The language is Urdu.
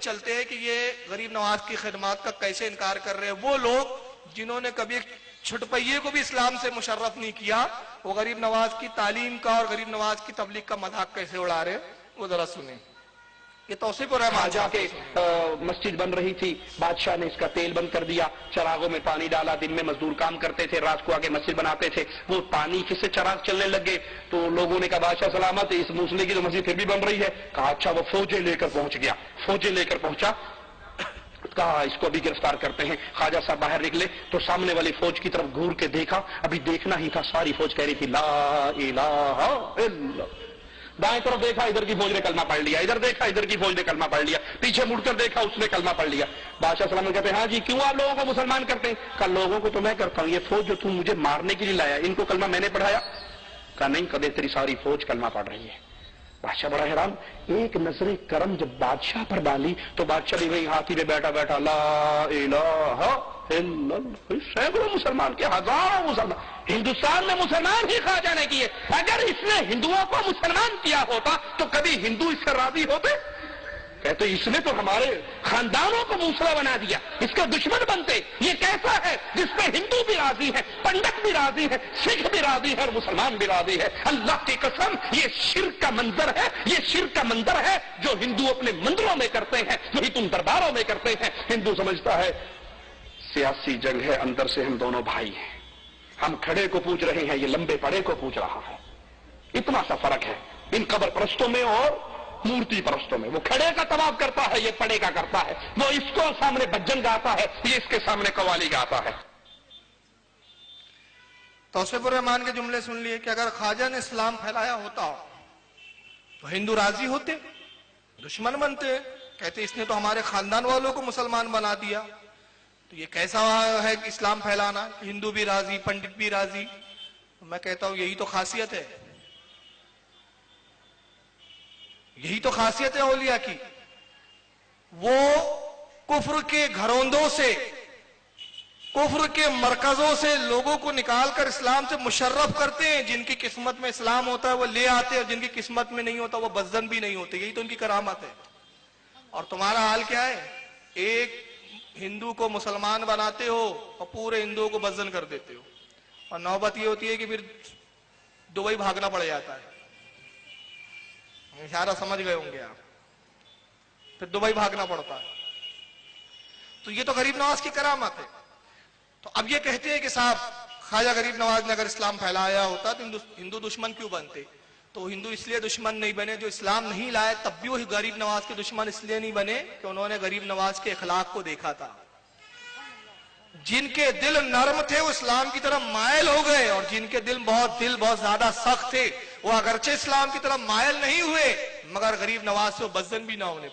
چلتے ہیں کہ یہ غریب نواز کی خدمات کا کیسے انکار کر رہے ہیں. وہ لوگ جنہوں نے کبھی چھٹپئیے کو بھی اسلام سے مشرف نہیں کیا, وہ غریب نواز کی تعلیم کا اور غریب نواز کی تبلیغ کا مذاق کیسے اڑا رہے ہیں, وہ ذرا سنیں. یہ توصیف الرحمان جا کے مسجد بن رہی تھی, بادشاہ نے اس کا تیل بند کر دیا, چراغوں میں پانی ڈالا, دن میں مزدور کام کرتے تھے, رات کو آگے مسجد بناتے تھے, وہ پانی سے چراغ چلنے لگ گئے. تو لوگوں نے کہا بادشاہ سلامت, اس موسلے کی تو مسجد پھر بھی بن رہی ہے. کہا اچھا, وہ فوجیں لے کر پہنچ گیا, فوجیں لے کر پہنچا, کہا اس کو ابھی گرفتار کرتے ہیں. خواجہ صاحب باہر نکلے تو سامنے والی فوج کی طرف گھور کے دیکھا, ابھی دیکھنا ہی تھا, ساری فوج کہہ رہی تھی لا الہ الا اللہ. دائیں طرف دیکھا, ادھر کی فوج نے کلمہ پڑھ لیا, ادھر دیکھا, ادھر کی فوج نے کلمہ پڑھ لیا, پیچھے مڑ کر دیکھا, اس نے کلمہ پڑھ لیا. بادشاہ سلام کہتے ہیں ہاں جی, کیوں آپ لوگوں کو مسلمان کرتے ہیں؟ کہا لوگوں کو تو میں کرتا ہوں, یہ فوج جو تم مجھے مارنے کے لیے لایا, ان کو کلمہ میں نے پڑھایا؟ کہا نہیں, کدے تیری ساری فوج کلمہ پڑھ رہی ہے. بادشاہ بڑا حیران, ایک نظر کرم جب بادشاہ پر ڈالی تو بادشاہ بھی وہی ہاتھی پہ بیٹھا بیٹھا لا الہ الا اللہ. سینکڑوں مسلمان کے, ہزاروں مسلمان, ہندوستان میں مسلمان ہی خواجہ نے کیے. اگر اس نے ہندوؤں کو مسلمان کیا ہوتا تو کبھی ہندو اس سے راضی ہوتے؟ کہتے اس نے تو ہمارے خاندانوں کو موسلا بنا دیا, اس کے دشمن بنتے. یہ کیسا ہے جس پہ ہندو بھی راضی ہے, پنڈت بھی راضی ہے, سکھ بھی راضی ہے اور مسلمان بھی راضی ہے. اللہ کی قسم, یہ شرک کا منظر ہے, یہ شرک کا منظر ہے جو ہندو اپنے مندروں میں کرتے ہیں, وہی تم درباروں میں کرتے ہیں. ہندو سمجھتا ہے سیاسی جنگ ہے, اندر سے ہم دونوں بھائی ہیں, ہم کھڑے کو پوچھ رہے ہیں, یہ لمبے پڑے کو پوچھ رہا ہے. اتنا سا فرق ہے ان قبر پرستوں میں اور مورتی پرستوں میں. وہ کھڑے کا طواف کرتا ہے, یہ پڑے کا کرتا ہے. وہ اس کو سامنے بجن گاتا ہے, یہ اس کے سامنے قوالی گاتا ہے. توصیف الرحمان کے جملے سن لیے کہ اگر خواجہ نے اسلام پھیلایا ہوتا تو ہندو راضی ہوتے, دشمن بنتے. کہتے اس نے تو ہمارے خاندان والوں کو مسلمان بنا دیا. تو یہ کیسا ہے کہ اسلام پھیلانا, ہندو بھی راضی, پنڈت بھی راضی. میں کہتا ہوں یہی تو خاصیت ہے, یہی تو خاصیت ہے اولیاء کی. وہ کفر کے گھروندوں سے, کفر کے مرکزوں سے لوگوں کو نکال کر اسلام سے مشرف کرتے ہیں. جن کی قسمت میں اسلام ہوتا ہے وہ لے آتے ہیں, اور جن کی قسمت میں نہیں ہوتا وہ بزدن بھی نہیں ہوتے. یہی تو ان کی کرامت ہے. اور تمہارا حال کیا ہے, ایک ہندو کو مسلمان بناتے ہو اور پورے ہندوؤں کو بزدن کر دیتے ہو. اور نوبت یہ ہوتی ہے کہ پھر دبئی بھاگنا پڑ جاتا ہے. اشارہ سمجھ گئے ہوں گے آپ, پھر دبئی بھاگنا پڑتا ہے. تو یہ تو غریب نواز کی کرامت ہے. تو اب یہ کہتے ہیں کہ صاحب خواجہ غریب نواز نے اگر اسلام پھیلایا ہوتا تو ہندو دشمن کیوں بنتے؟ تو ہندو اس لیے دشمن نہیں بنے جو اسلام نہیں لائے, تب بھی وہ غریب نواز کے دشمن اس لیے نہیں بنے کہ انہوں نے غریب نواز کے اخلاق کو دیکھا تھا. جن کے دل نرم تھے وہ اسلام کی طرف مائل ہو گئے, اور جن کے دل بہت زیادہ سخت تھے وہ اگرچہ اسلام کی طرف مائل نہیں ہوئے مگر غریب نواز سے وہ بزدن بھی نہ ہونے